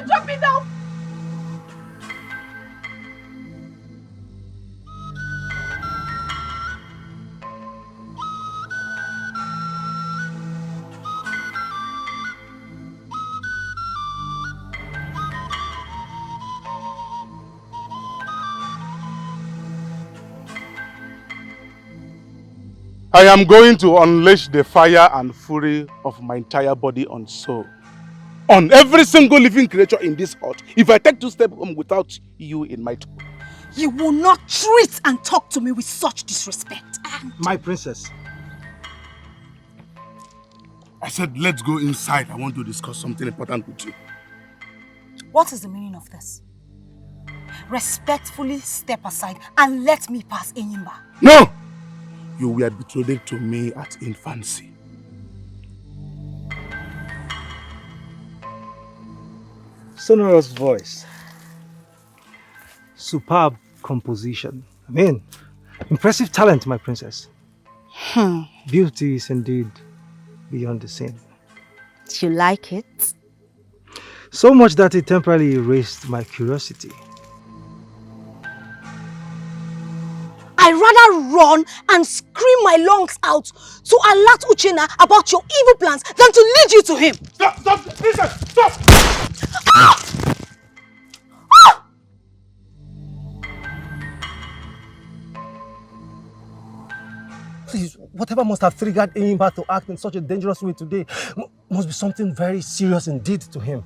Drop me down! I am going to unleash the fire and fury of my entire body and soul on every single living creature in this earth if I take 2 steps home without you in my tour. You will not treat and talk to me with such disrespect. My princess. I said, let's go inside. I want to discuss something important with you. What is the meaning of this? Respectfully step aside and let me pass, Enyimba. No! You were betrothed to me at infancy. Sonorous voice. Superb composition. I mean, impressive talent, my princess. Beauty is indeed beyond the sin. Do you like it? So much that it temporarily erased my curiosity. I'd rather run and scream my lungs out to alert Uchenna about your evil plans than to lead you to him. Stop! Stop! Listen! Stop! Ah! Ah! Please, whatever must have triggered Enyimba to act in such a dangerous way today must be something very serious indeed to him.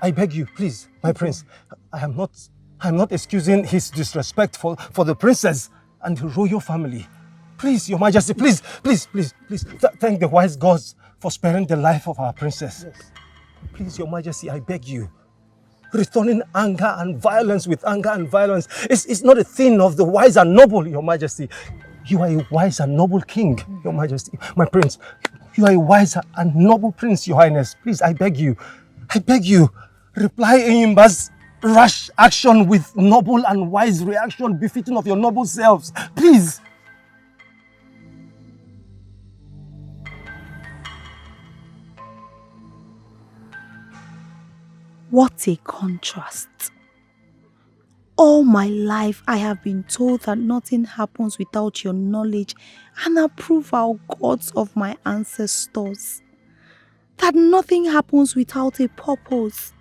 I beg you, please, my prince. I'm not excusing his disrespect for the princess and the royal family. Please, your majesty, please. Thank the wise gods for sparing the life of our princess. Yes. Please, your majesty, I beg you. Returning anger and violence with anger and violence is not a thing of the wise and noble, your majesty. You are a wise and noble king, your majesty. My prince, you are a wise and noble prince, your highness. Please, I beg you. Reply Enyimba's rash action with noble and wise reaction befitting of your noble selves. Please. What a contrast. All my life I have been told that nothing happens without your knowledge and approval, gods of my ancestors. That nothing happens without a purpose.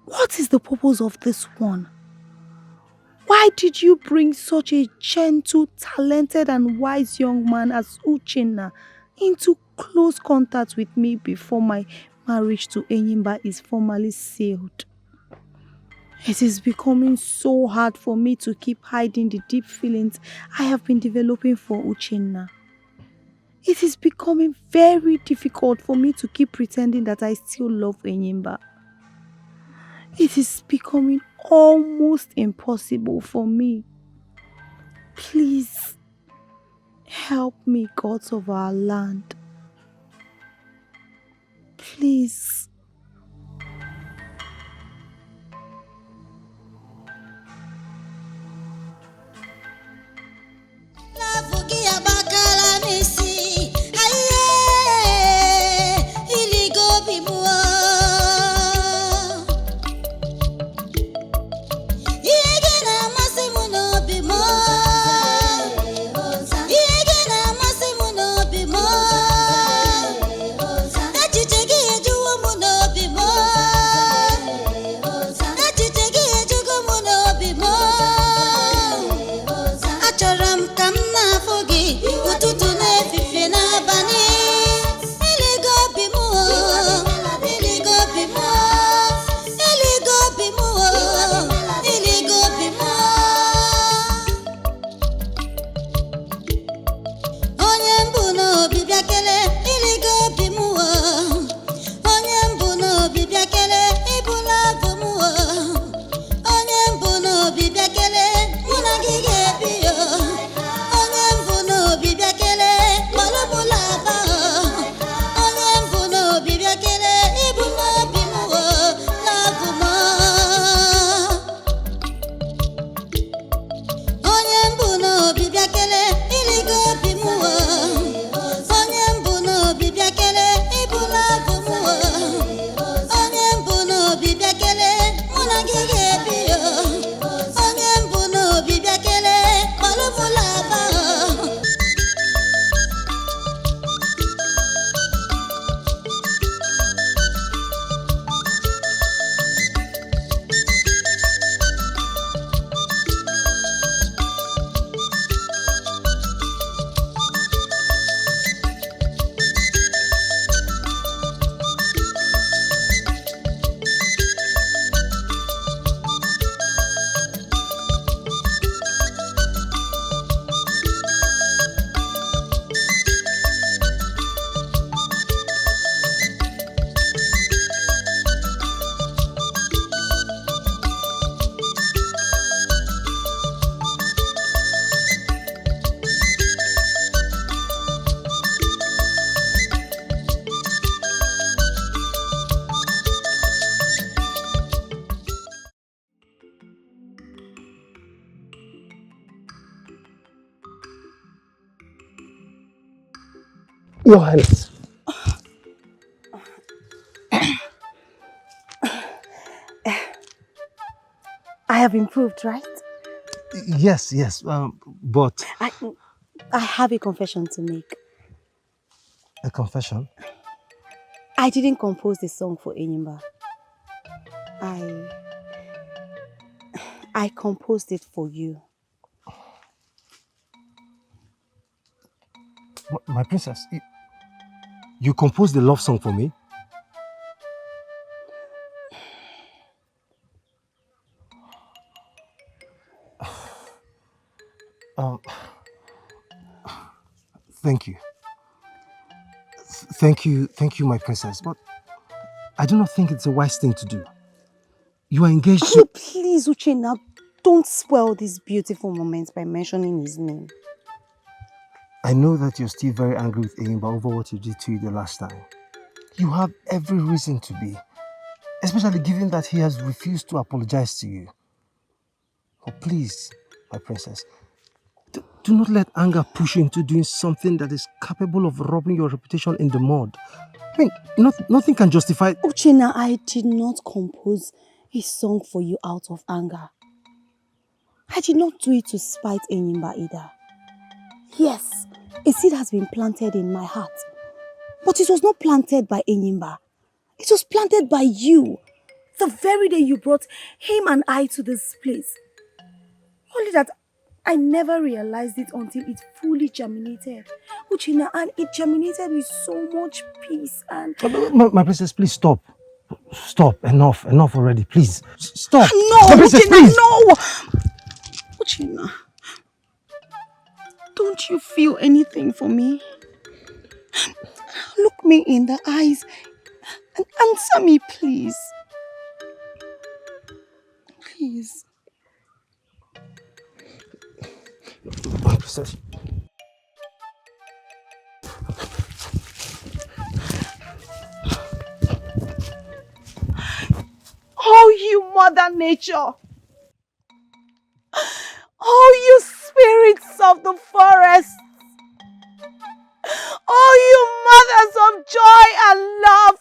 What is the purpose of this one? Why did you bring such a gentle, talented and wise young man as Uchenna into close contact with me before my marriage to Enyimba is formally sealed? It is becoming so hard for me to keep hiding the deep feelings I have been developing for Uchenna. It is becoming very difficult for me to keep pretending that I still love Enyimba. It is becoming almost impossible for me. Please, help me, gods of our land. Please. Your Highness. I have improved, right? Yes, but I have a confession to make. a confession? I didn't compose the song for Enyimba. I composed it for you. My princess, you composed the love song for me? Um, thank you. Thank you, my princess. But I do not think it's a wise thing to do. You are engaged to... Oh, please, Ucha, now don't spoil these beautiful moments by mentioning his name. I know that you're still very angry with Enyimba over what you did to you the last time. You have every reason to be, especially given that he has refused to apologize to you. But please, my princess, do not let anger push you into doing something that is capable of rubbing your reputation in the mud. I mean, nothing can justify... Uchenna, I did not compose a song for you out of anger. I did not do it to spite Enyimba either. Yes, a seed has been planted in my heart. But it was not planted by Enyimba. It was planted by you. The very day you brought him and I to this place. Only that I never realized it until it fully germinated. Uchenna, and it germinated with so much peace and... My princess, please stop. Stop. Enough already. Please. Stop. No, my princess, Uchenna, please. no! Uchenna, don't you feel anything for me? Look me in the eyes and answer me, please. Please. My princess. Oh, you Mother Nature! Oh, you spirits of the forest! Oh, you mothers of joy and love!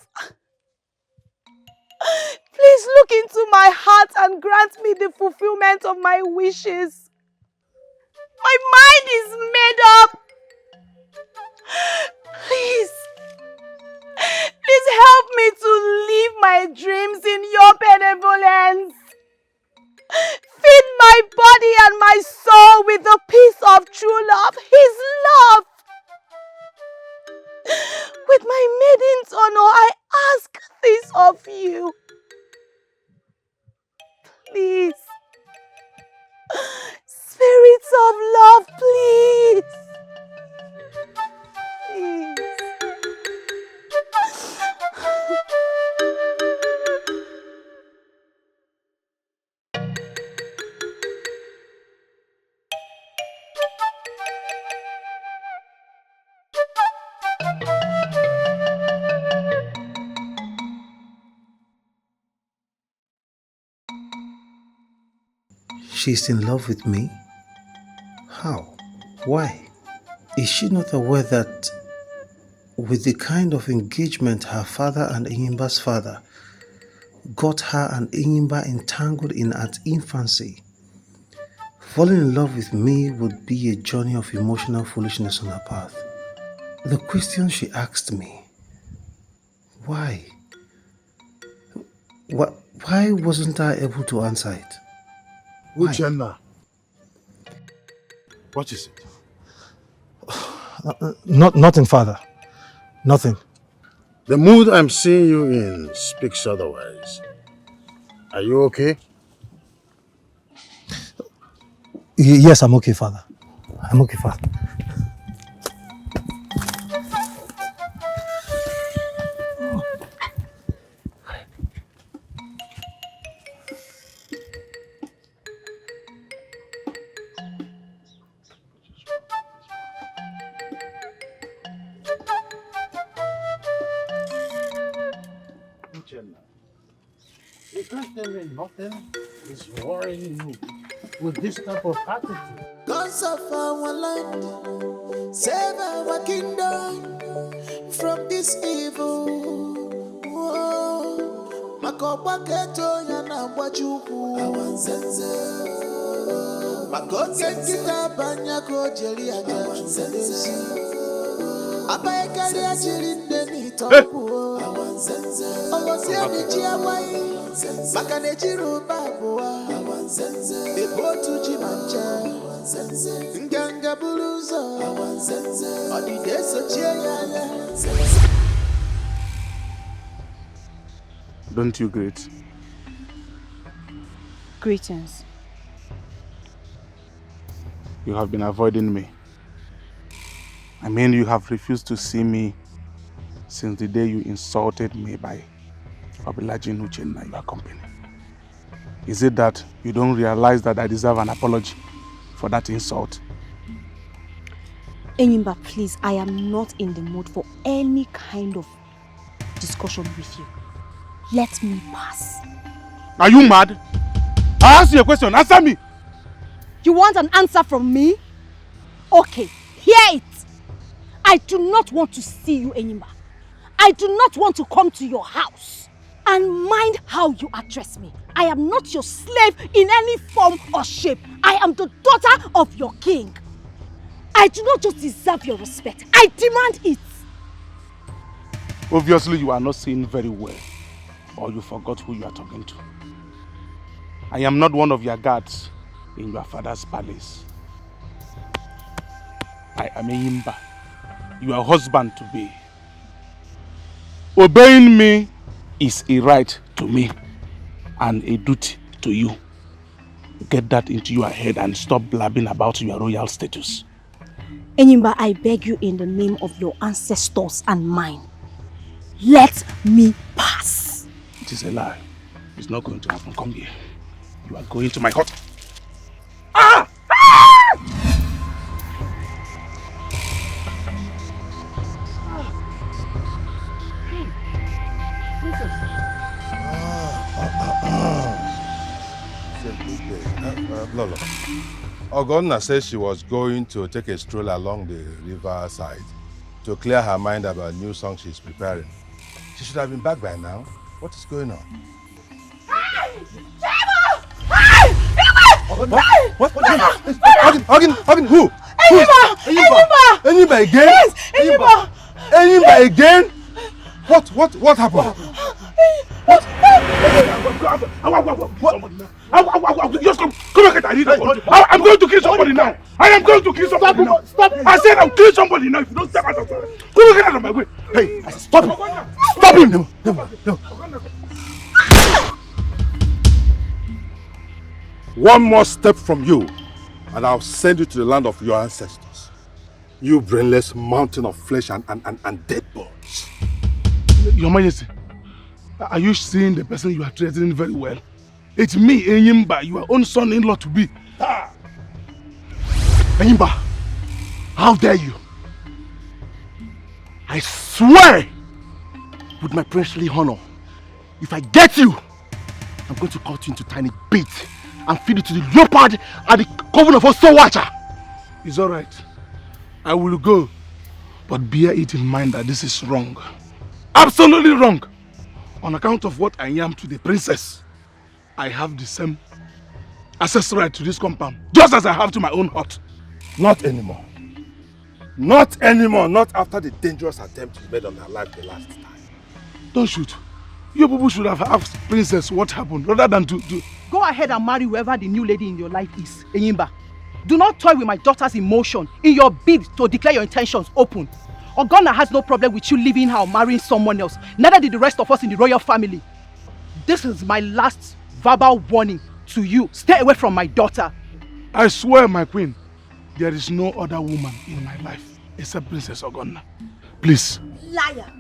Please look into my heart and grant me the fulfillment of my wishes. My mind is made up. Please help me to live my dreams in your benevolence. Feed my body and my soul with the peace of true love, His love. With my maiden's honor, I ask this of you. Please. Spirits of love, please. Please. She's in love with me? How? Why? Is she not aware that with the kind of engagement her father and Enyimba's father got her and Enyimba entangled in at infancy, falling in love with me would be a journey of emotional foolishness on her path? The question she asked me, why? Why wasn't I able to answer it? Uchenna, what is it? Nothing, father. Nothing. The mood I'm seeing you in speaks otherwise. Are you okay? Yes, I'm okay, father. I'm okay, father. You can't tell me nothing is worrying you with this type of attitude. Cause of our land, Save our kingdom from this evil. Oh, Makopa keto yana wajuku. Awanzenze. Makoke kita banyako jeli awanzenze. Apa ekali achilinde ni toku. Awanzenze. Owosia nichia wai. Makane chiru babua. Awanzenze. Ebo tuji mancha. Nganga buluzo. Awanzenze. Odideso chiaya. Don't you greet? Greetings. You have been avoiding me. I mean, you have refused to see me since the day you insulted me by obliging Ucha and your company. Is it that you don't realize that I deserve an apology for that insult? Enyimba, please, I am not in the mood for any kind of discussion with you. Let me pass. Are you mad? I asked you a question. Answer me. You want an answer from me? Okay, hear it. I do not want to see you anymore. I do not want to come to your house. And mind how you address me. I am not your slave in any form or shape. I am the daughter of your king. I do not just deserve your respect. I demand it. Obviously, you are not seeing very well. Or you forgot who you are talking to. I am not one of your guards in your father's palace. I am a Yimba, your husband to be. Obeying me is a right to me and a duty to you. Get that into your head and stop blabbing about your royal status. Enyimba, I beg you in the name of your ancestors and mine. Let me pass. It is a lie. It's not going to happen. Come here. You are going to my hut. Ah! Lolo, Ogonna said she was going to take a stroll along the river side to clear her mind about a new song she's preparing. She should have been back by now. What is going on? What? Hugging who? Enyimba again? Yes, Enyimba. Enyimba again? What happened? Just come and get it. I'm going to kill somebody now. I am going to kill somebody now. Stop! I said I'll kill somebody now if you don't step out of my way. Come and get out of my way. Hey, I said stop him. Stop him. No. One more step from you, and I'll send you to the land of your ancestors. You brainless mountain of flesh and dead bones. Your Majesty, are you seeing the person you are threatening very well? It's me, Enyimba, your own son-in-law to be. Enyimba, how dare you? I swear, with my princely honor, if I get you, I'm going to cut you into tiny bits and feed it to the leopard at the coven of Osowacha. It's alright. I will go, but bear it in mind that this is wrong. Absolutely wrong. On account of what I am to the princess, I have the same access right to this compound, just as I have to my own hut. Not anymore. Not anymore. Not after the dangerous attempt you made on her life the last time. Don't shoot. You people should have asked princess what happened rather than to... Go ahead and marry whoever the new lady in your life is, Enyimba. Do not toy with my daughter's emotion in your bid to declare your intentions open. Ogonna has no problem with you leaving her or marrying someone else. Neither did the rest of us in the royal family. This is my last verbal warning to you. Stay away from my daughter. I swear, my queen, there is no other woman in my life except Princess Ogonna. Please. Liar.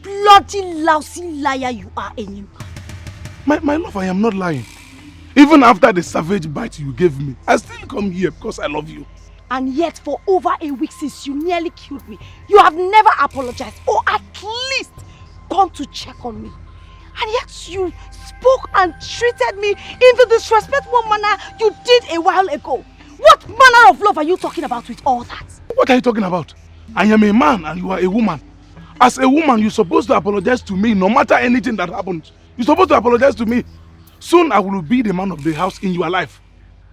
Bloody lousy liar you are, Enyimba. My love, I am not lying. Even after the savage bite you gave me, I still come here because I love you. And yet for over a week since you nearly killed me, you have never apologized or at least gone to check on me. And yet you spoke and treated me in the disrespectful manner you did a while ago. What manner of love are you talking about with all that? What are you talking about? I am a man and you are a woman. As a woman, you're supposed to apologize to me no matter anything that happens. You're supposed to apologize to me. Soon I will be the man of the house in your life.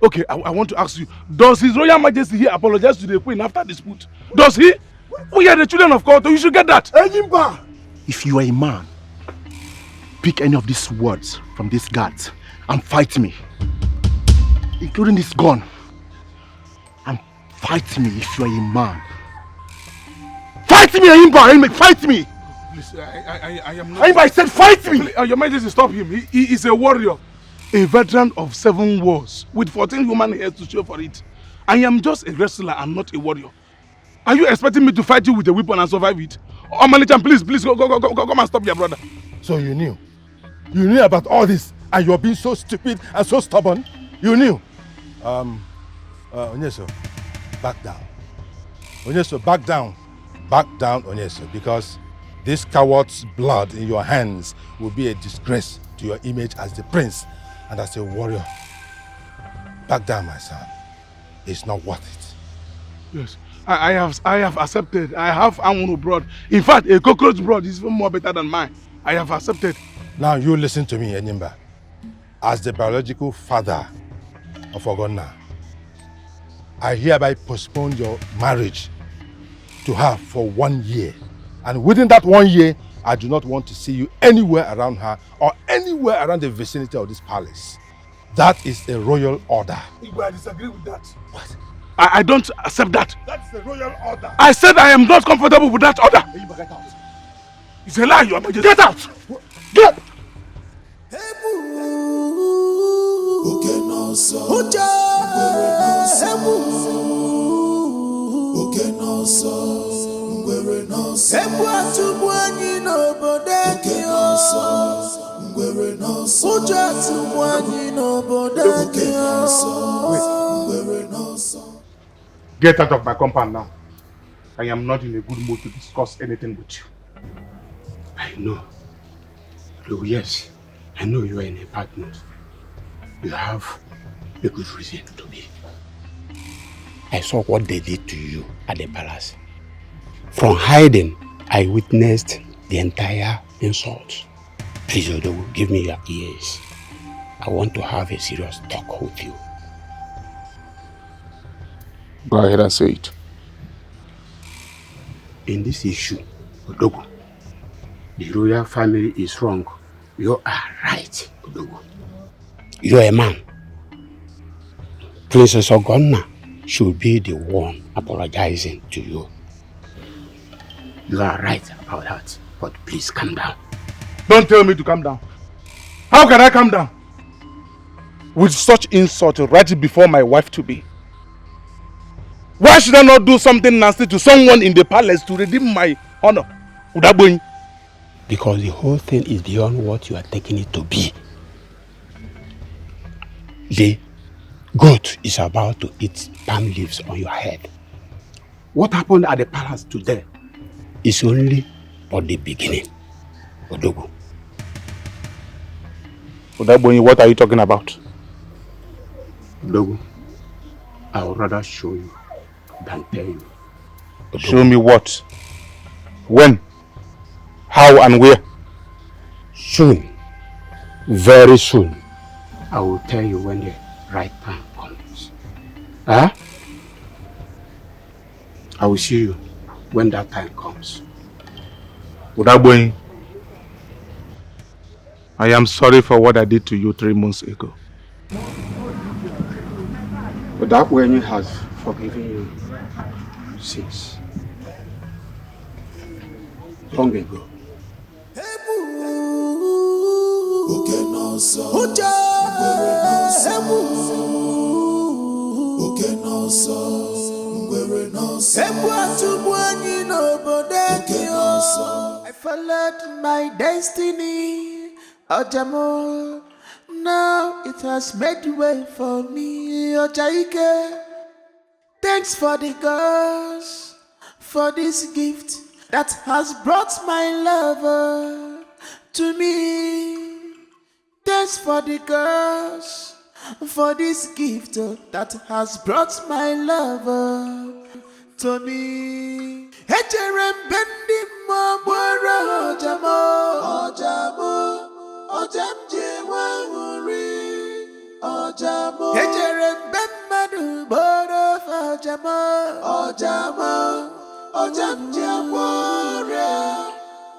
Okay, I want to ask you, does His Royal Majesty here apologize to the Queen after dispute? Does he? We are the children of God, so you should get that. If you are a man, pick any of these words from these guards and fight me. Including this gun. And fight me if you are a man. Fight me, Ayimba! Fight me! Please, I am not... Ayimba, I said fight me! Please, Your Majesty, stop him. He is a warrior. A veteran of 7 wars with 14 human hairs to show for it. I am just a wrestler and not a warrior. Are you expecting me to fight you with a weapon and survive it? Oh, Malichan, please, go, come and stop your brother. So you knew? You knew about all this and you're being so stupid and so stubborn? You knew? Onyeso, back down. Onyeso, back down. Back down, Onyeso, because this coward's blood in your hands will be a disgrace to your image as the prince and as a warrior. Back down, my son. It's not worth it. Yes, I have accepted. I have Anwunu blood. In fact, a cockroach blood is even more better than mine. I have accepted. Now you listen to me, Enyimba. As the biological father of Ogonna, I hereby postpone your marriage to her for 1 year. And within that 1 year, I do not want to see you anywhere around her or anywhere around the vicinity of this palace. That is a royal order. I disagree with that. What? I don't accept that. That's the royal order. I said I am not comfortable with that order. Get out. It's a lie, Your Majesty. Get out! Get! Get out of my compound now. I am not in a good mood to discuss anything with you. I know. Oh, yes, I know you are in a bad mood. You have a good reason to be. I saw what they did to you at the palace. From hiding, I witnessed the entire insult. Please, Odogu, give me your ears. I want to have a serious talk with you. Go ahead and say it. In this issue, Odogu, the royal family is wrong. You are right, Odogu. You are a man. Princess Ogonna should be the one apologizing to you. You are right about that, but please calm down. Don't tell me to calm down. How can I calm down? With such insult right before my wife-to-be. Why should I not do something nasty to someone in the palace to redeem my honor? Udaboy? Because the whole thing is beyond what you are taking it to be. The goat is about to eat palm leaves on your head. What happened at the palace today is only but the beginning. Odogu. Udaboy, what are you talking about? Odogu, I would rather show you than tell you. Odogu. Show me what? When? How and where? Soon. Very soon. I will tell you when the right time comes. Huh? I will see you when that time comes. Udaboy, I am sorry for what I did to you 3 months ago. But that Udaboy has forgiven you since long ago. I followed my destiny, Ojamo. Now it has made way for me, Ojaike. Thanks for the gods, for this gift that has brought my lover to me. Thanks for the gods, for this gift that has brought my lover. to me. Echerem bendi mo mwara ojamo, ojamo, ojamje wanguri, ojamo. Echerem bemmadu boro ojamo, ojamo, ojamje wanguri.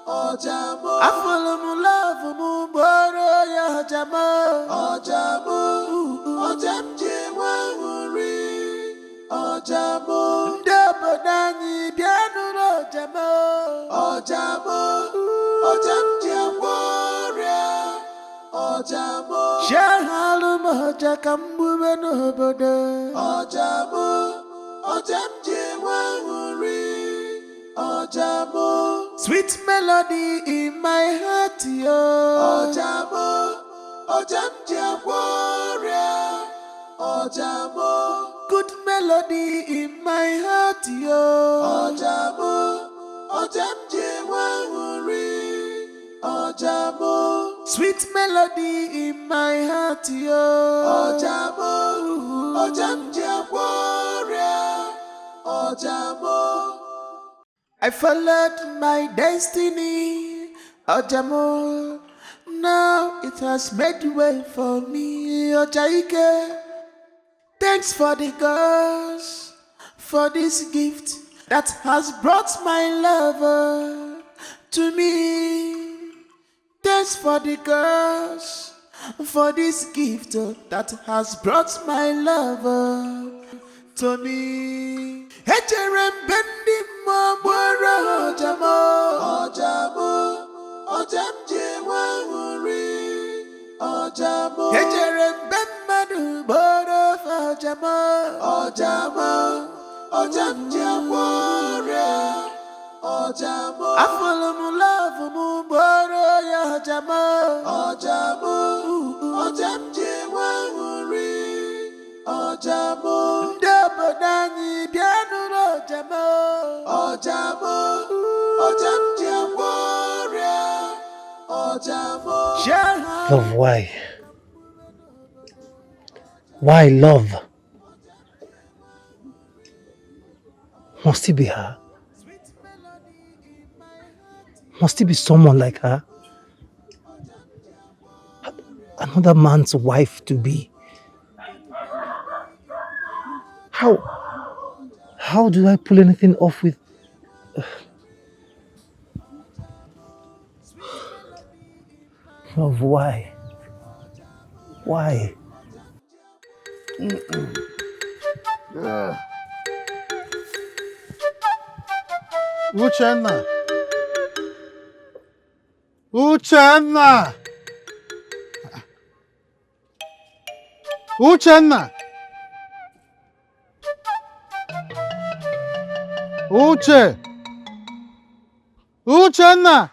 Ojamo, I follow mu love mu boro ya ojamo, ojamo, ojamje wanguri, ojamo, ndabodani bianu ojamo, ojamo, ojamje wanguri, ojamo, shahalu moja kambube no bodo, ojamo, ojamje wanguri. Ojamo, sweet melody in my heart, yo. Ojamo, Ojamja warrior. Ojamo, good melody in my heart, yo. Ojamo, Ojamja warrior. Ojamo, sweet melody in my heart, yo. Ojamo, Ojamja warrior. Ojamo. I followed my destiny, Ojamo. Now it has made way for me, Ojaike. Thanks for the gods, for this gift that has brought my lover to me. Thanks for the gods, for this gift that has brought my lover to me. Echerem bendi mo mwara ojamo, ojamo, ojamje wanguri, ojamo. Echerem bemmadu boro ojamo, ojamo, ojamje wanguri, ojamo. I follow mu love mu boro ya ojamo, ojamo, ojamje wanguri. Ojamo, ndabodani bianu ojamo, ojamo, ojamje warrior, ojamo. Love, why? Why love? Must it be her? Must it be someone like her? Another man's wife to be? How do I pull anything off with... Love, why? Why? Uchenna! Uchenna! Uchenna! Uche! Uchenna!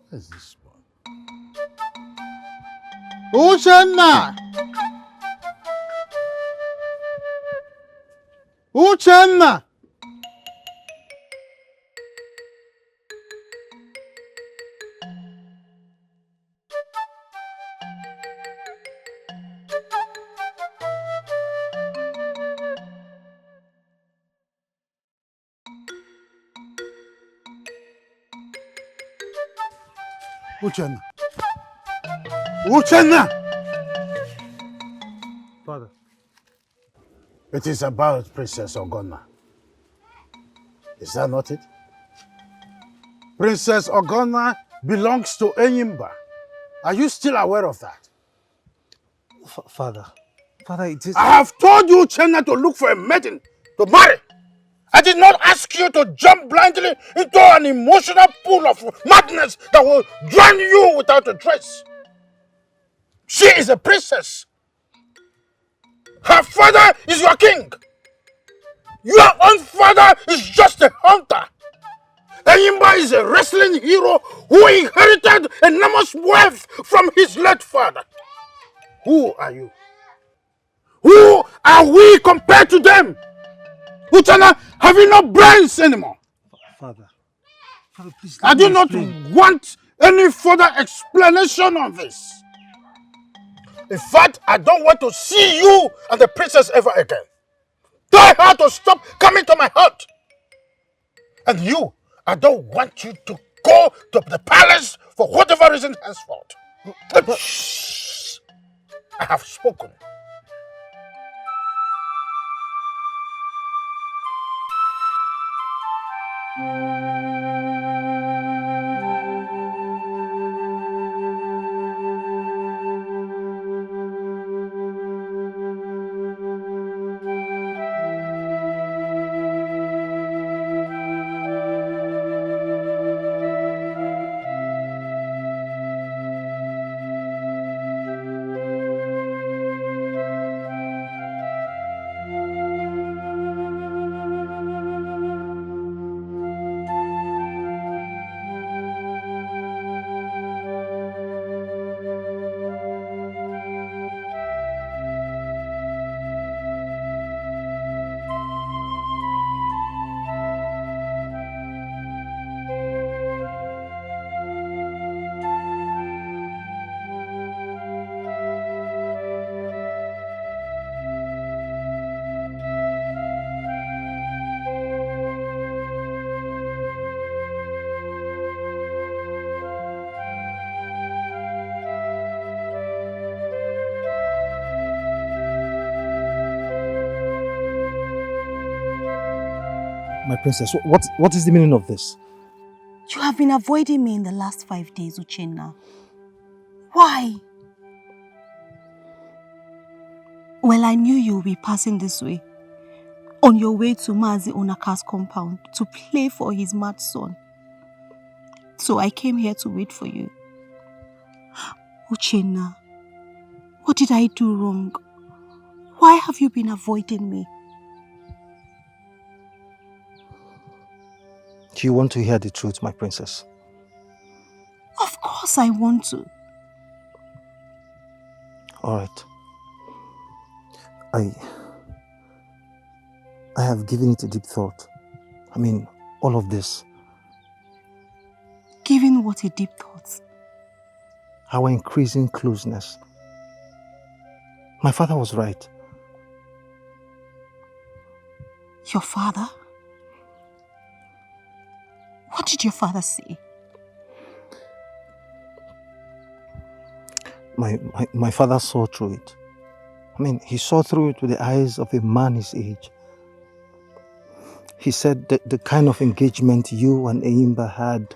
Where's this one? Uchenna! Uchenna! Uchenna! Uchenna! Father. It is about Princess Ogonna. Is that not it? Princess Ogonna belongs to Enyimba. Are you still aware of that? Father, it is... I have told you, Uchenna, to look for a maiden to marry. I did not ask you to jump blindly into an emotional pool of madness that will drown you without a trace. She is a princess. Her father is your king. Your own father is just a hunter. Enyimba is a wrestling hero who inherited enormous wealth from his late father. Who are you? Who are we compared to them? Uchenna, have you no brains anymore? Father, please. I do not want any further explanation on this. In fact, I don't want to see you and the princess ever again. Tell her to stop coming to my hut. And you, I don't want you to go to the palace for whatever reason henceforth. Shh. I have spoken. My princess, what is the meaning of this? You have been avoiding me in the last 5 days, Uchenna. Why? Well, I knew you would be passing this way, on your way to Mazi Onaka's compound to play for his mad son. So I came here to wait for you. Uchenna, what did I do wrong? Why have you been avoiding me? Do you want to hear the truth, my princess? Of course I want to. All right. I have given it a deep thought. I mean, all of this. Giving what a deep thought? Our increasing closeness. My father was right. Your father? What did your father say? My father saw through it. I mean, he saw through it with the eyes of a man his age. He said that the kind of engagement you and Eimba had,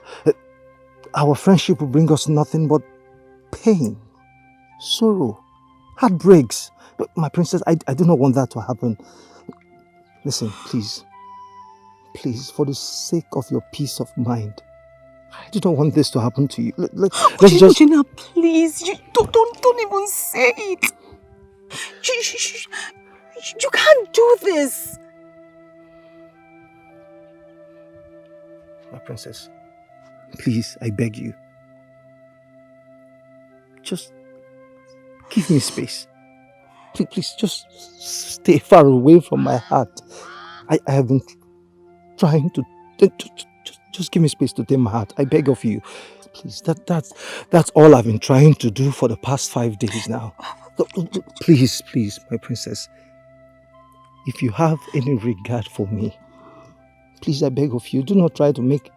our friendship would bring us nothing but pain, sorrow, heartbreaks. But my princess, I do not want that to happen. Listen, please, for the sake of your peace of mind, I do not want this to happen to you. Let's just... Gina, please, don't even say it. You can't do this. My princess, please, I beg you. Just give me space. Please, just stay far away from my heart. I have been trying to just give me space to tame my heart. I beg of you. Please, that's all I've been trying to do for the past 5 days now. Please, my princess. If you have any regard for me, please, I beg of you, do not try to make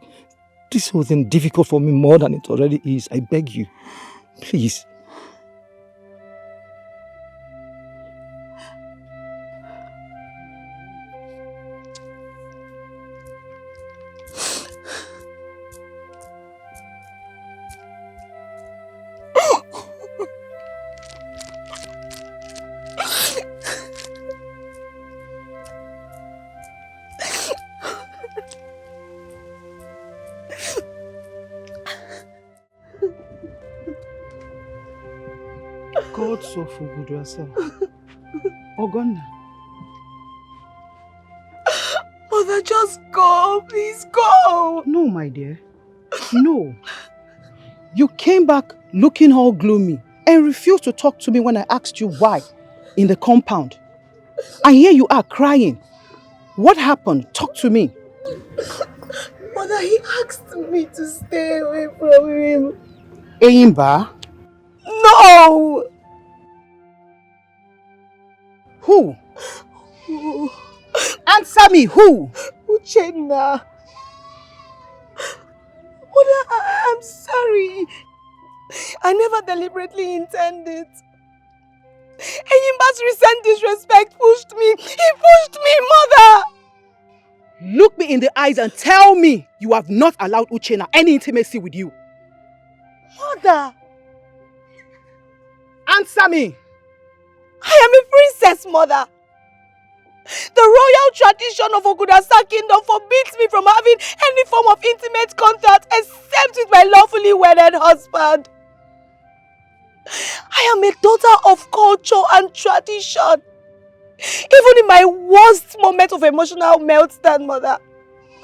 this whole thing difficult for me more than it already is. I beg you. Please. God so for good yourself. Ogonna. Mother, just go. Please go. No, my dear. No. You came back looking all gloomy and refused to talk to me when I asked you why in the compound. And here you are crying. What happened? Talk to me. Mother, he asked me to stay away from him. Eimba? No! Who? Answer me, who? Uchenna. Mother, I'm sorry. I never deliberately intended. Enyimba's recent disrespect pushed me. He pushed me, Mother! Look me in the eyes and tell me you have not allowed Uchenna any intimacy with you. Mother! Answer me! I am a princess, Mother! The royal tradition of Ogudasa Kingdom forbids me from having any form of intimate contact except with my lawfully wedded husband. I am a daughter of culture and tradition. Even in my worst moment of emotional meltdown, Mother,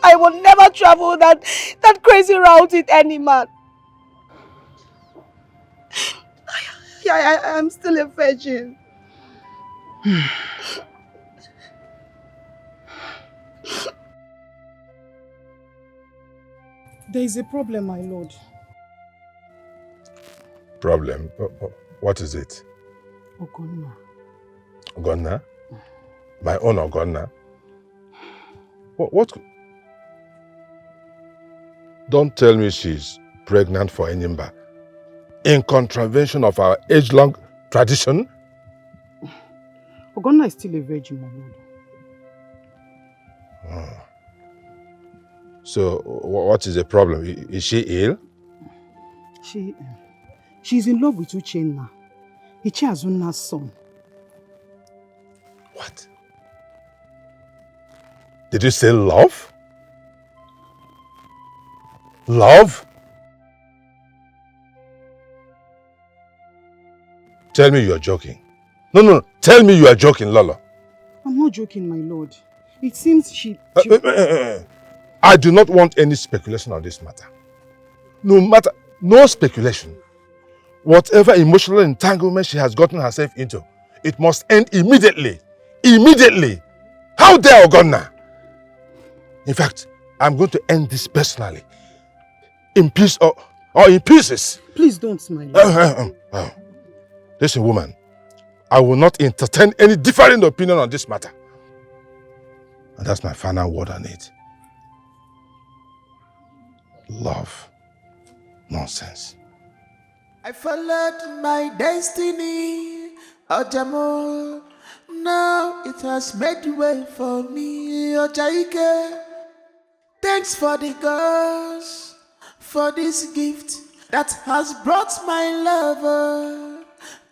I will never travel that crazy route with any man. I am still a virgin. There is a problem, my lord. Problem? What is it? Ogonna. Ogonna? My own Ogonna? What? Don't tell me she's pregnant for Enyimba. In contravention of our age-long tradition? Ogonna is still a virgin, my lord. Oh. So, what is the problem? Is she ill? She's in love with Uchenna. Ichi Azunna's son. What? Did you say love? Love? Tell me you are joking. No. Tell me you are joking, Lolo. I'm not joking, my lord. It seems she... I do not want any speculation on this matter. No speculation. Whatever emotional entanglement she has gotten herself into, it must end immediately. Immediately. How dare Ogonna? In fact, I'm going to end this personally. In peace or in pieces. Please don't smile. Listen, woman. I will not entertain any differing opinion on this matter. And that's my final word on it. Love. Nonsense. I followed my destiny, Ojamo. Now it has made way for me, Ojaike. Thanks for the gods, for this gift that has brought my lover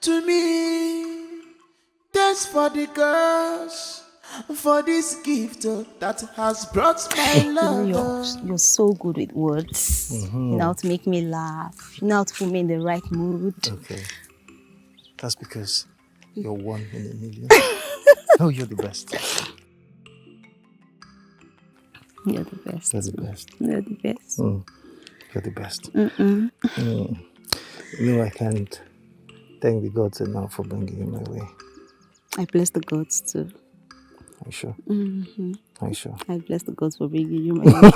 to me. Thanks for the gods, for this gift that has brought my lover. You're so good with words. You know how to make me laugh. You know how to put me in the right mood. Okay. That's because you're one in a million. Oh, you're the best. You're the best. You're the best. You're the best. You're the best. You know, I can't thank the gods enough for bringing you my way. I bless the gods too. Are you sure? Are you sure? I bless the gods for bringing you my way.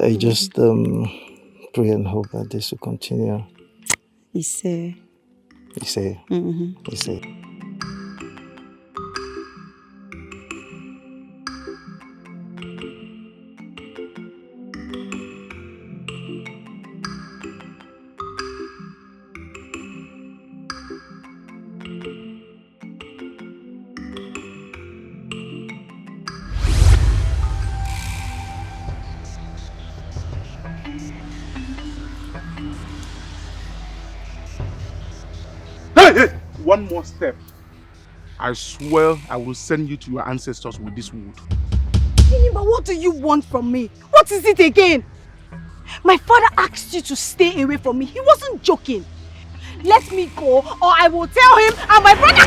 I just pray and hope that this will continue. You say. You say. You say. Hey! One more step. I swear I will send you to your ancestors with this wood. But what do you want from me? What is it again? My father asked you to stay away from me. He wasn't joking. Let me go or I will tell him and my brother...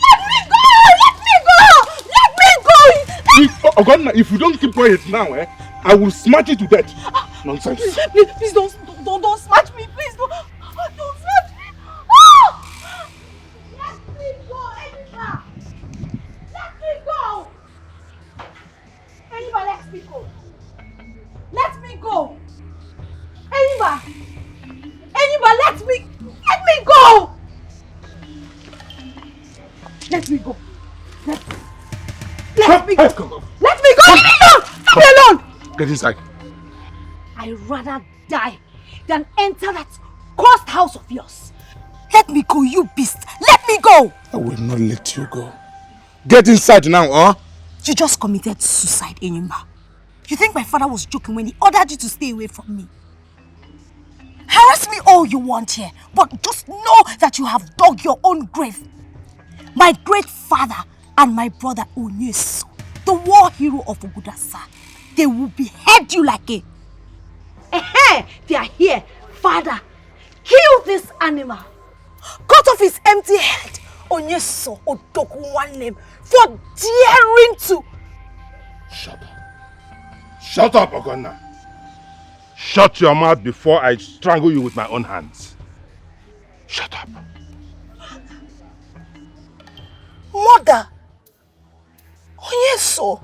Let me go! Ogonna, if you don't keep quiet now, I will smash you to death. Nonsense. Please don't smash me. Please don't smash me. Let me go, Eniba. Let me go. Eniba, let me go. Let me go. Eniba, let me go. Let me go. Let me go. Let me go. Leave me alone. Leave me alone. Get inside. I'd rather die than enter that cursed house of yours. Let me go, you beast. Let me go. I will not let you go. Get inside now, huh? You just committed suicide, Enyimba. You think my father was joking when he ordered you to stay away from me? Harass me all you want here, but just know that you have dug your own grave. My great father and my brother Onyeso, the war hero of Ogudasa, they will behead you like a... They are here. Father, kill this animal. Cut off his empty head. Onyeso Odoku one name for daring to... Shut up. Shut up, Ogonna. Shut your mouth before I strangle you with my own hands. Shut up. Mother! Onyeso!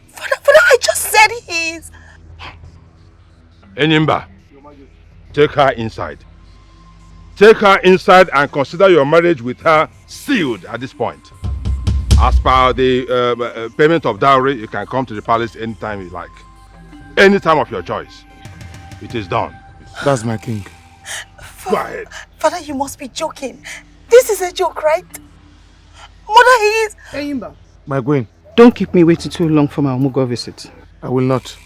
Father, I just said he is... Enyimba, take her inside. Take her inside and consider your marriage with her sealed at this point. As per the payment of dowry, you can come to the palace anytime you like. Any time of your choice. It is done. That's my king. Go ahead. Father, you must be joking. This is a joke, right? Mother, he is... Enyimba, My queen, don't keep me waiting too long for my Omugo visit. I will not.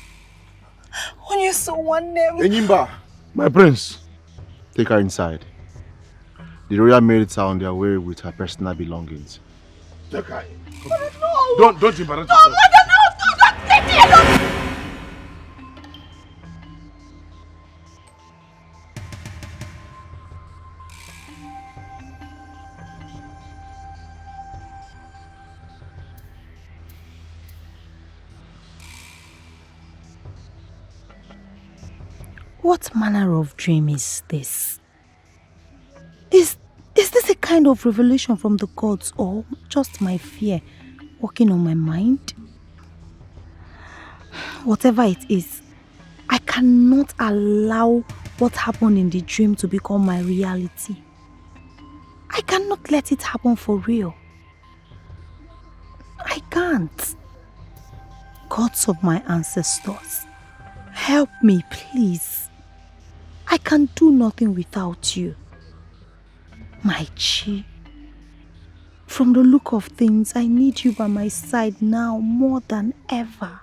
Onyeso one name... Enyimba, my prince. Take her inside. The royal maids are on their way with her personal belongings. Take her in. No! Don't embarrass No, yourself. Mother, no! Don't take me alone! What manner of dream is this? Is this a kind of revelation from the gods or just my fear working on my mind? Whatever it is, I cannot allow what happened in the dream to become my reality. I cannot let it happen for real. I can't. Gods of my ancestors, help me, please. I can do nothing without you. My Chi. From the look of things, I need you by my side now more than ever.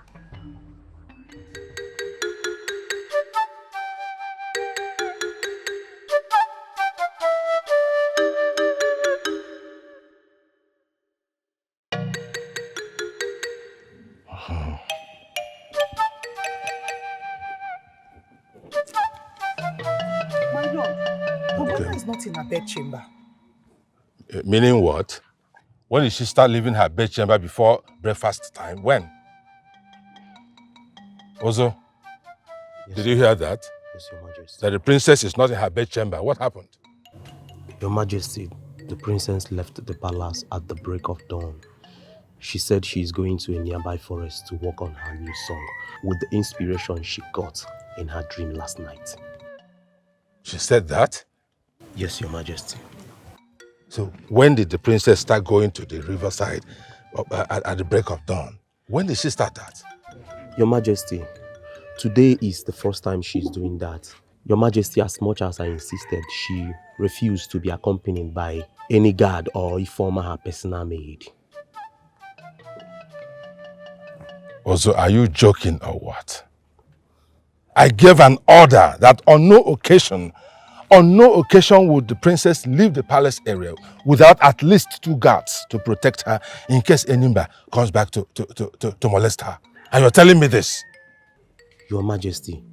My lord, Ogonna is not in her bedchamber. Meaning what? When did she start leaving her bedchamber before breakfast time? When? Ozo, Yes, did you hear that? Yes, Your Majesty. That the princess is not in her bedchamber. What happened? Your Majesty, the princess left the palace at the break of dawn. She said she is going to a nearby forest to work on her new song with the inspiration she got in her dream last night. She said that? Yes, Your Majesty. So when did the princess start going to the riverside at the break of dawn? When did she start that? Your Majesty, today is the first time she's doing that. Your Majesty, as much as I insisted, she refused to be accompanied by any guard or informer her personal maid. Also, are you joking or what? I gave an order that on no occasion would the princess leave the palace area without at least 2 guards to protect her in case Enyimba comes back to molest her. And you're telling me this? Your Majesty,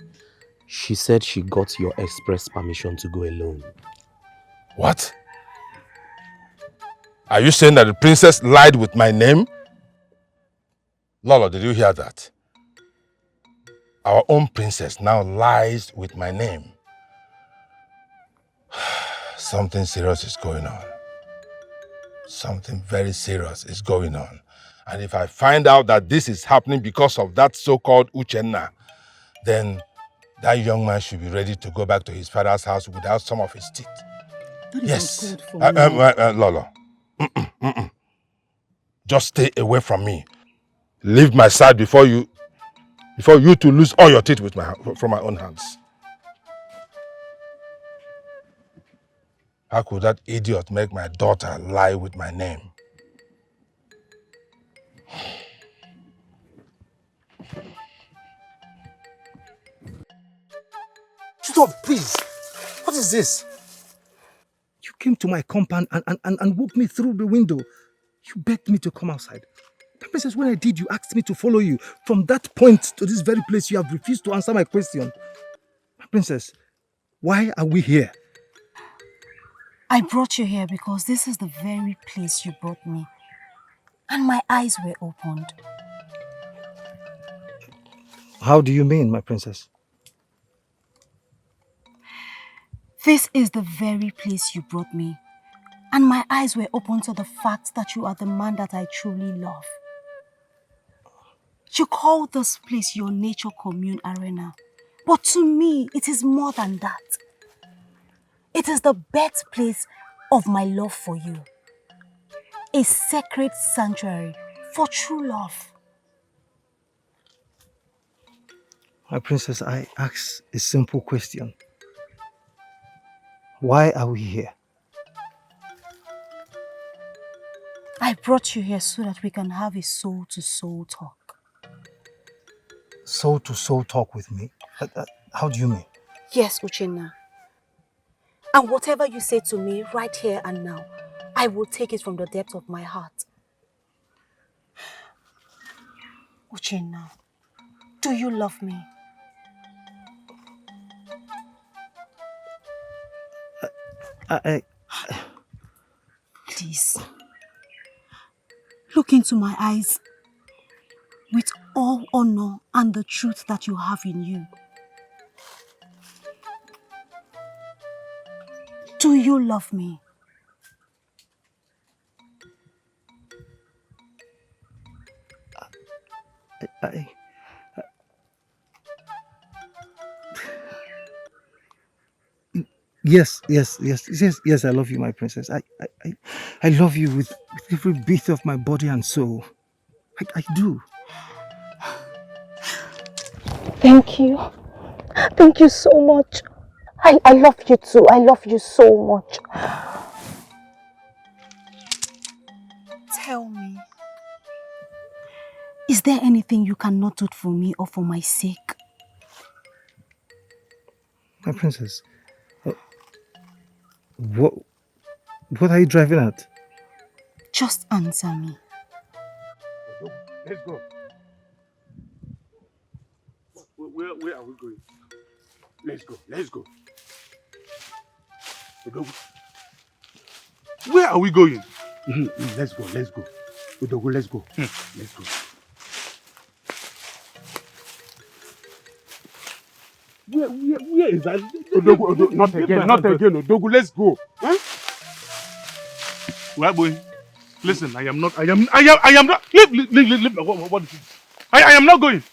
she said she got your express permission to go alone. What? Are you saying that the princess lied with my name? Lolo, did you hear that? Our own princess now lies with my name. Something serious is going on. Something very serious is going on. And if I find out that this is happening because of that so-called Uchenna, then that young man should be ready to go back to his father's house without some of his teeth. That is Yes. not good for me. Lolo, Just stay away from me. Leave my side before you two lose all your teeth from my own hands. How could that idiot make my daughter lie with my name? Stop, please. What is this? You came to my compound and woke me through the window. You begged me to come outside. My princess, when I did, you asked me to follow you. From that point to this very place, you have refused to answer my question. My princess, why are we here? I brought you here because this is the very place you brought me. And my eyes were opened. How do you mean, my princess? This is the very place you brought me. And my eyes were opened to the fact that you are the man that I truly love. You call this place your nature commune arena. But to me, it is more than that. It is the birthplace of my love for you. A sacred sanctuary for true love. My princess, I ask a simple question. Why are we here? I brought you here so that we can have a soul-to-soul talk. Soul-to-soul talk with me? How do you mean? Yes, Uchenna. And whatever you say to me right here and now, I will take it from the depth of my heart. Uchenna, do you love me? Please, look into my eyes with all honor and the truth that you have in you. Do you love me? Yes, I love you, my princess. I love you with every beat of my body and soul. I do. Thank you. Thank you so much. I love you too. I love you so much. Tell me, is there anything you cannot do for me or for my sake? My princess, what are you driving at? Just answer me. Let's go. Where are we going? Let's go. Where are we going? Let's go. Odogu, let's go. Let's go. Where is that? Odogu, not again, Odogu, let's go. Huh? Where are we going? Listen, I am not. Leave. What is it? I am not going.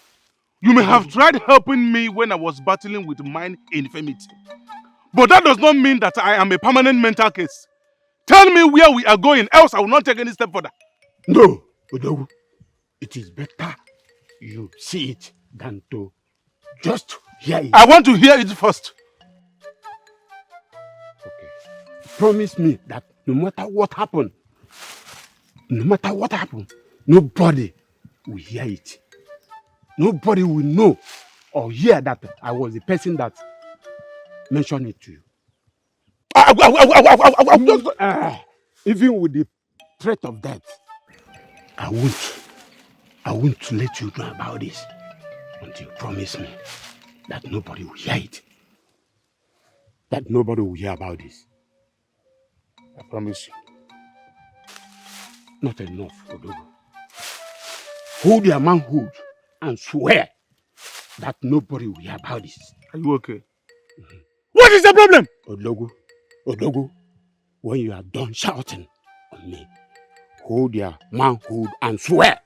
You may have tried helping me when I was battling with mind infirmity. But that does not mean that I am a permanent mental case. Tell me where we are going, else I will not take any step further. No, Odogu. It is better you see it than to just hear it. I want to hear it first. Okay. Promise me that no matter what happens, nobody will hear it. Nobody will know or hear that I was the person that mentioned it to you. Even with the threat of death, I won't let you know about this until you promise me that nobody will hear it. That nobody will hear about this. I promise you. Not enough, Odogo. Hold your manhood and swear that nobody will hear about this. Are you okay? Mm-hmm. What is the problem? Odogo, when you are done shouting on me, hold your manhood and swear.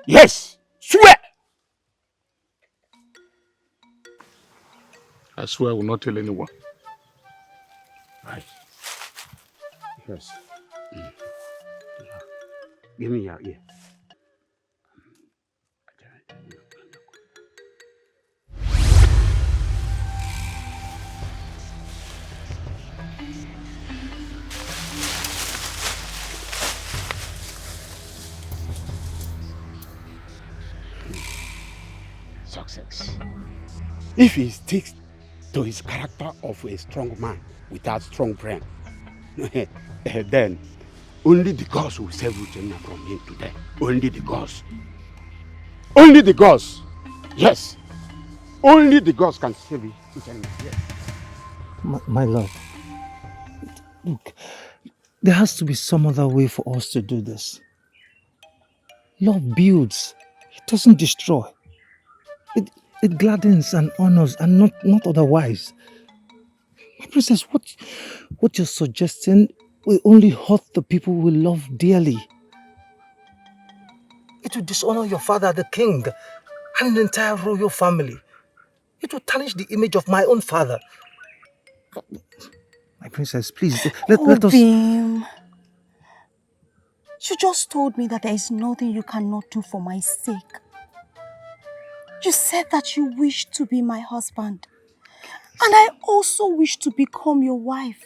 Yes, swear. I swear I will not tell anyone. Right. Yes. Give me your ear. Success. If he sticks to his character of a strong man without strong brain, then only the gods will save Uchenna from him today. Only the gods. Only the gods. Yes. Only the gods can save Uchenna. Yes. My love, look, there has to be some other way for us to do this. Love builds, it doesn't destroy. It gladdens and honors and not otherwise. My princess, what you're suggesting will only hurt the people we love dearly. It will dishonor your father, the king, and the entire royal family. It will tarnish the image of my own father. My princess, please, let us... Obim, you just told me that there is nothing you cannot do for my sake. You said that you wish to be my husband. And I also wish to become your wife.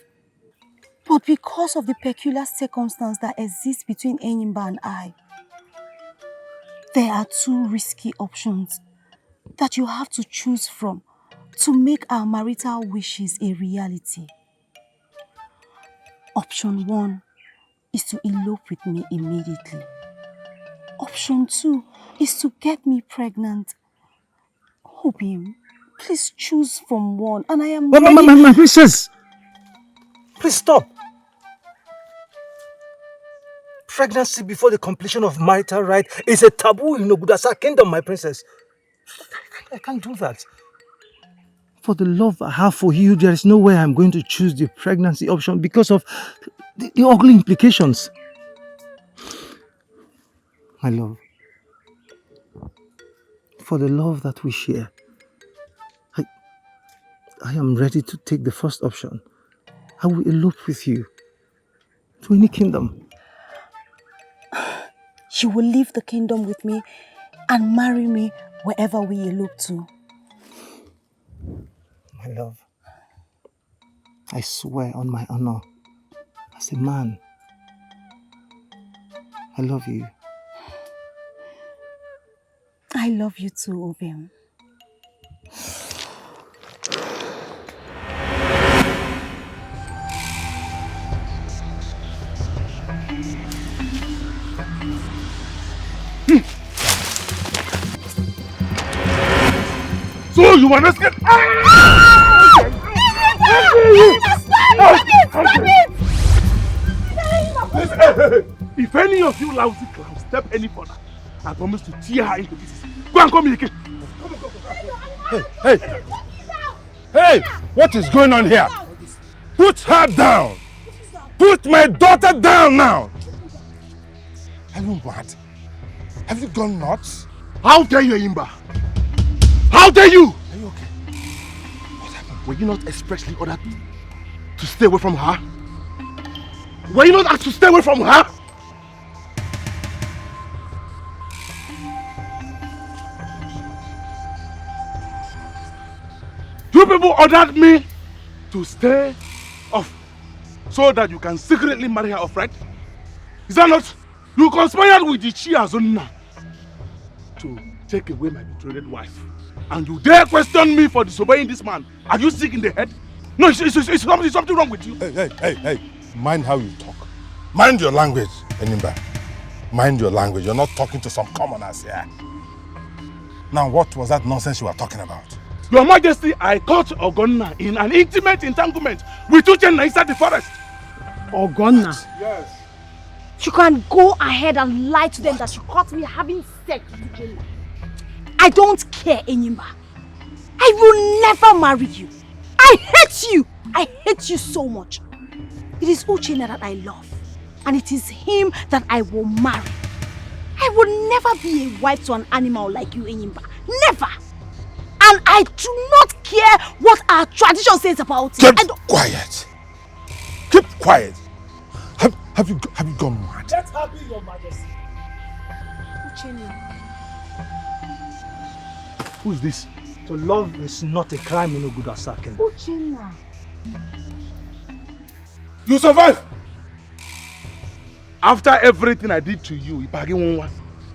But because of the peculiar circumstance that exists between Enyimba and I, there are two risky options that you have to choose from to make our marital wishes a reality. Option 1 is to elope with me immediately. Option 2 is to get me pregnant. Obim, please choose from one, and I am ready. My princess! Please stop! Pregnancy before the completion of marital rite is a taboo in Ogudasa kingdom, my princess. I can't do that. For the love I have for you, there is no way I'm going to choose the pregnancy option because of the ugly implications. My love, for the love that we share, I am ready to take the first option. I will elope with you to any kingdom. You will leave the kingdom with me and marry me wherever we elope to. My love, I swear on my honor, as a man, I love you. I love you too, Obim. So you want to get... Stop it! If any of you lousy clowns step any further, I promise to tear her into pieces. Go and communicate. Hey! What is going on here? Put her down! Put my daughter down now! Are you mad? Have you gone nuts? How dare you, Imba? How dare you? Are you okay? What happened? Were you not expressly ordered to stay away from her? Were you not asked to stay away from her? You people ordered me to stay off so that you can secretly marry her off, right? Is that not? You conspired with the Chiazonna to take away my betrothed wife. And you dare question me for disobeying this man. Are you sick in the head? No, it's something wrong with you. Hey. Mind how you talk. Mind your language, Enimba. Mind your language. You're not talking to some commoners here. Now, what was that nonsense you were talking about? Your Majesty, I caught Ogonna in an intimate entanglement with Uchenna inside the forest. Ogonna? Yes. You can go ahead and lie to them that you caught me having sex with Uchenna. I don't care, Enyimba. I will never marry you. I hate you. I hate you so much. It is Uchenna that I love. And it is him that I will marry. I will never be a wife to an animal like you, Enyimba. Never. And I do not care what our tradition says about it. Keep quiet. Keep quiet. Have you gone mad? Let her be, Your Majesty. Uchenna. Who's this? To love is not a crime in Ogudasake. Uchenna. You survived! After everything I did to you,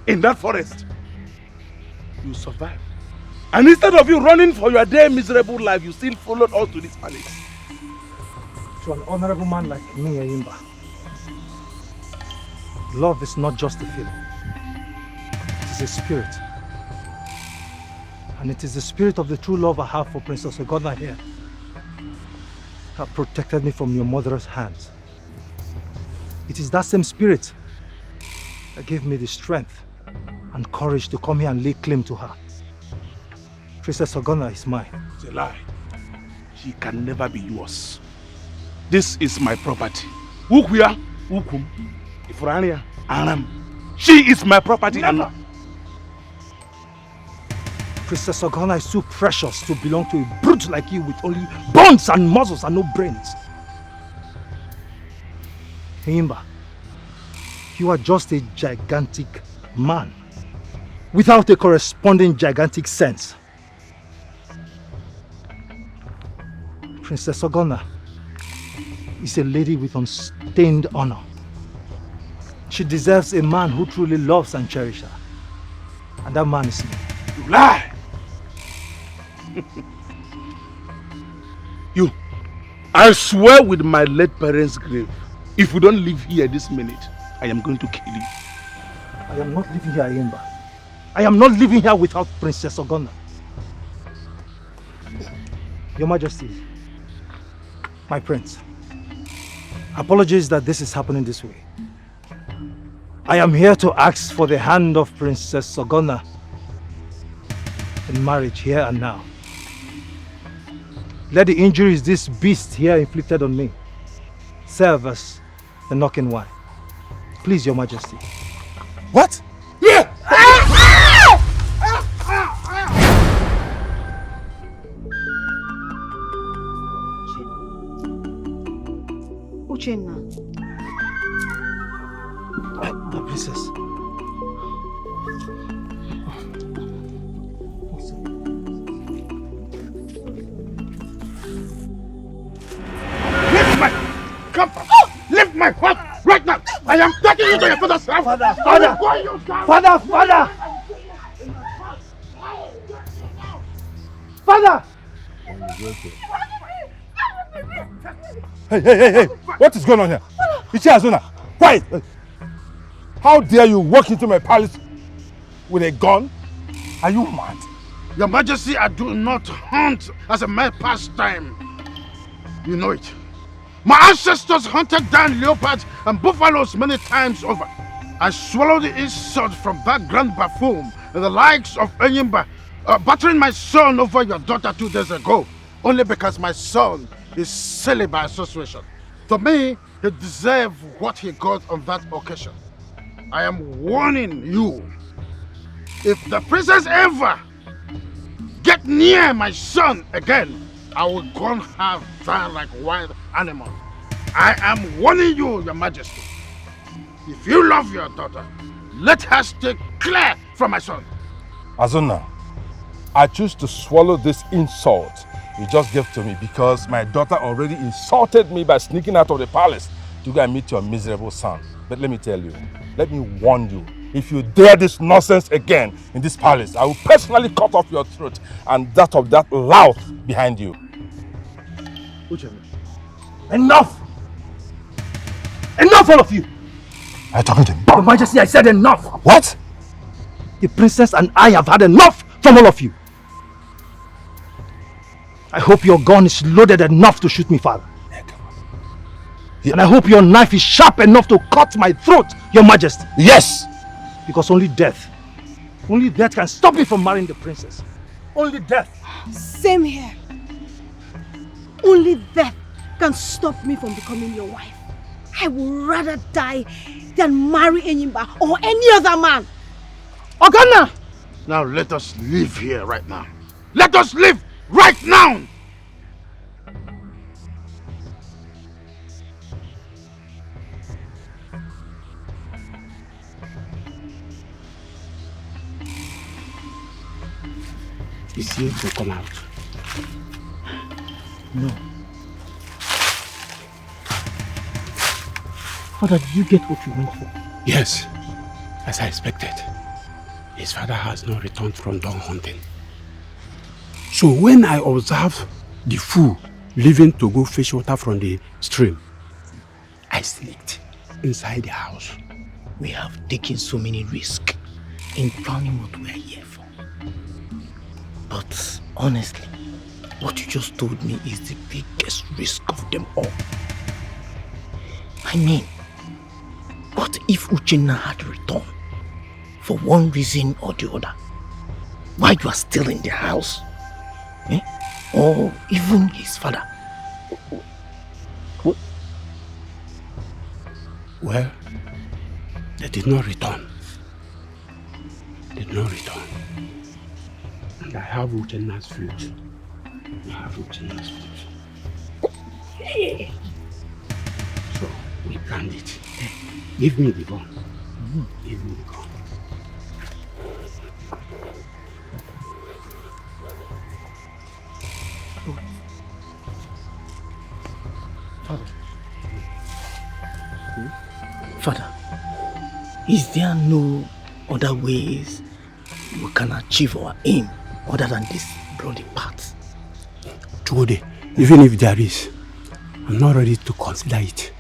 in that forest, you survived. And instead of you running for your day miserable life, you still followed us to this palace. To an honorable man like me, Ayimba, love is not just a feeling. It is a spirit. And it is the spirit of the true love I have for Princess Ogonna here that protected me from your mother's hands. It is that same spirit that gave me the strength and courage to come here and lay claim to her. Princess Ogonna is mine. It's a lie. She can never be yours. This is my property. Ukuya, Ukum, Ifrania, Anam. She is my property. Never. Princess Ogonna is too precious to belong to a brute like you with only bones and muscles and no brains. Himba, you are just a gigantic man without a corresponding gigantic sense. Princess Ogonna is a lady with unstained honor. She deserves a man who truly loves and cherishes her. And that man is me. You lie! You, I swear with my late parents' grave, if we don't leave here this minute, I am going to kill you. I am not living here, Ayimba. I am not living here without Princess Ogonna. Your Majesty, my prince, apologies that this is happening this way. I am here to ask for the hand of Princess Ogonna in marriage here and now. Let the injuries this beast here inflicted on me serve as the knocking wine. Please, Your Majesty. What? Yeah! Uchenna. The princess. Lift my comfort! Lift my heart right now! I am taking you to your father's house! Father! Hey! What is going on here? Ichi Azuna, quiet! How dare you walk into my palace with a gun? Are you mad? Your Majesty, I do not hunt as a mere pastime. You know it. My ancestors hunted down leopards and buffaloes many times over. I swallowed the insult from that grand buffoon and the likes of Enyimba, battering my son over your daughter 2 days ago, only because my son is silly by association. To me, he deserved what he got on that occasion. I am warning you, if the princess ever get near my son again, I will gun her down like wild animal. I am warning you, Your Majesty. If you love your daughter, let her stay clear from my son. Azuna, I choose to swallow this insult you just gave to me because my daughter already insulted me by sneaking out of the palace to go and meet your miserable son. But let me tell you, let me warn you, if you dare this nonsense again in this palace, I will personally cut off your throat and that of that lout behind you. Ucha, enough! Enough, all of you! Are you talking to me? Your Majesty, I said enough! What? The princess and I have had enough from all of you. I hope your gun is loaded enough to shoot me, father. And I hope your knife is sharp enough to cut my throat, Your Majesty. Yes! Because only death can stop me from marrying the princess. Only death. Same here. Only death can stop me from becoming your wife. I would rather die than marry Enyimba or any other man. Ogonna! Now let us leave here right now. Let us leave right now! is yet to come out. No. Father, did you get what you went for? Yes, as I expected. His father has not returned from dog hunting. So when I observed the fool leaving to go fetch water from the stream, I sneaked inside the house. We have taken so many risks in planning what we are here for. But honestly, what you just told me is the biggest risk of them all. I mean, what if Ucha had returned for one reason or the other? Why you are still in the house? Eh? Or even his father? What? Well, they did not return. Did not return. And I have Ucha's flute. I have Ucha's flute. So we planned it. Give me the gun. Give me the gun. Father, is there no other ways we can achieve our aim other than this bloody path? Today, even if there is, I'm not ready to consider it.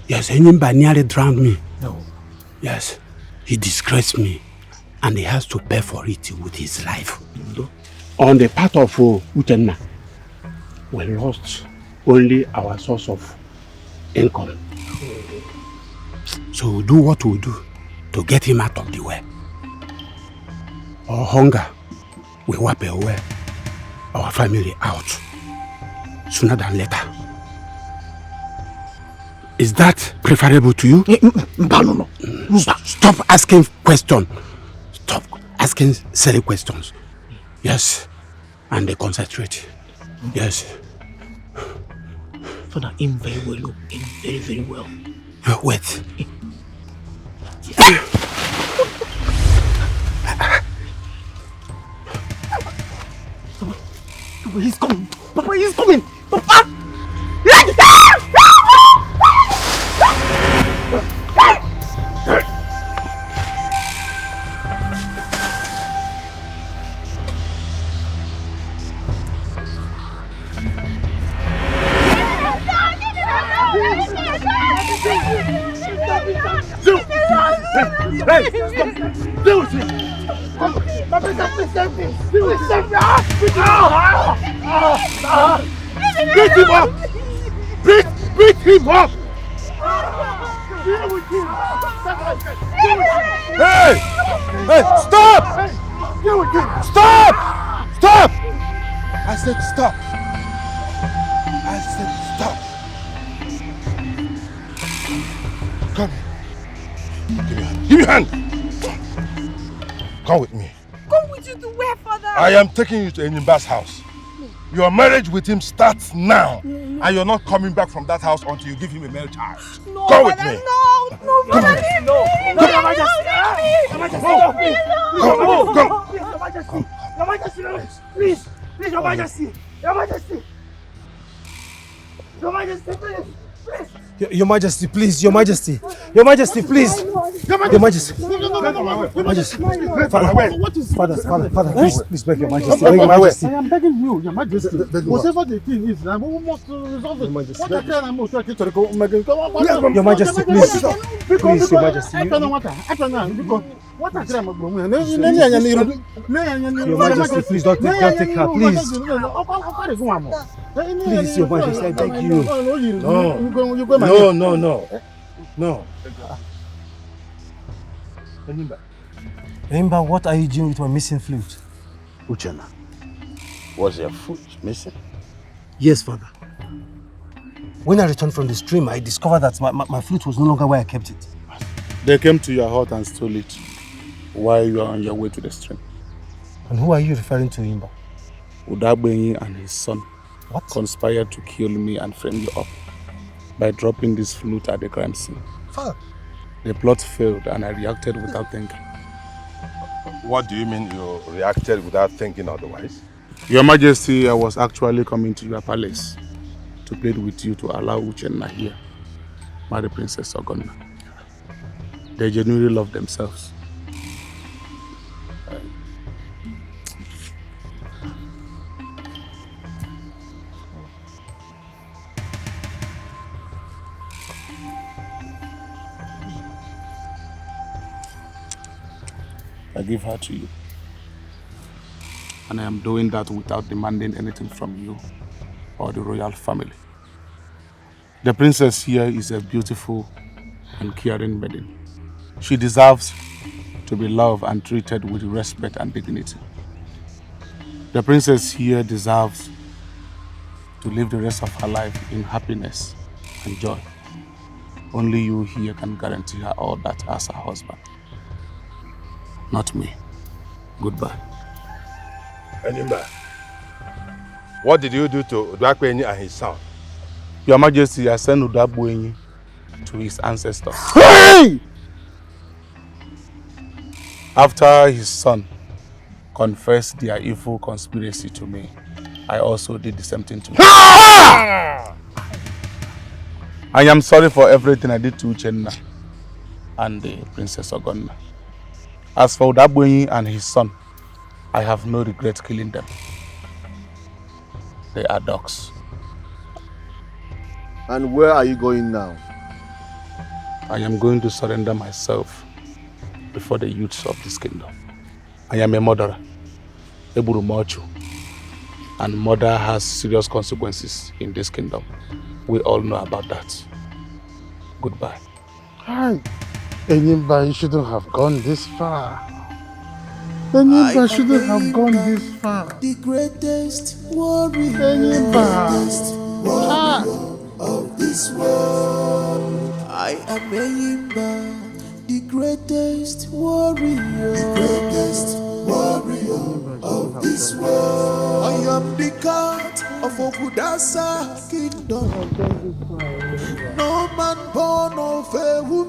Yes, Enyimba nearly drowned me. No. Yes, he disgraced me and he has to pay for it with his life. On the part of Ucha, we lost only our source of income. So we'll do what we'll do to get him out of the way. Our hunger will wipe away our family out sooner than later. Is that preferable to you? No. Stop asking questions. Stop asking silly questions. Yes. And they concentrate. Yes. Father, aim very well. Aim very, very well. Wait. Papa, he's coming. Papa, he's coming. Papa! Hey, stop! Deal with him! Papa, please save me! Please save me! Beat him up! Beat him up! Deal with him! Hey! Hey, stop! Deal with him! Stop! Stop! I said stop. I said stop. Come here. Give me a hand. Give me a hand. Come with me. Come with you to where, Father? I am taking you to Enyimba's house. Your marriage with him starts now. And you're not coming back from that house until you give him a male child. No, Come with Father, me. No, Father, leave me. No. Your Majesty. Your Majesty, Your Majesty, please, Your Majesty, Your Majesty. Your Majesty, please. Your Majesty, please. Your Majesty. Your Majesty, please. Your Majesty. Majesty. Father, please beg Your Majesty. Beg Your Majesty. I am begging you, Your Majesty. Whatever the thing is, we must resolve it. What I tell him, Your Majesty, please. Please, Your Majesty. Your Majesty, please don't take her, please. Please, Your Majesty, I beg you. No. Enyimba, what are you doing with my missing flute? Ucha, was your flute missing? Yes, Father. When I returned from the stream, I discovered that my flute was no longer where I kept it. They came to your hut and stole it while you are on your way to the stream. And who are you referring to, Enyimba? Udagbenyi and his son conspired to kill me and frame you up by dropping this flute at the crime scene. Father. The plot failed and I reacted without thinking. What do you mean you reacted without thinking otherwise? Your Majesty, I was actually coming to your palace to plead with you to allow Ucha here marry Princess Ogonna. They genuinely love themselves. I give her to you. And I am doing that without demanding anything from you or the royal family. The princess here is a beautiful and caring maiden. She deserves to be loved and treated with respect and dignity. The princess here deserves to live the rest of her life in happiness and joy. Only you here can guarantee her all that as her husband. Not me. Goodbye. Enimba, what did you do to Udakwenyi and his son? Your Majesty, I sent Udakwenyi to his ancestors. Hey! After his son confessed their evil conspiracy to me, I also did the same thing to him. I am sorry for everything I did to Uchenna and the Princess Ogonna. As for Udakwenyi and his son, I have no regret killing them. They are dogs. And where are you going now? I am going to surrender myself before the youths of this kingdom. I am a murderer, Eburu Mochu, and murder has serious consequences in this kingdom. We all know about that. Goodbye. Hi. Enimba, you shouldn't have gone this far. Enimba shouldn't have gone this far. The greatest warrior. Enimba. Of this world. I am Enimba, the greatest warrior. The greatest warrior of this world. I am the cat of Okudasa kingdom. No man born of a woman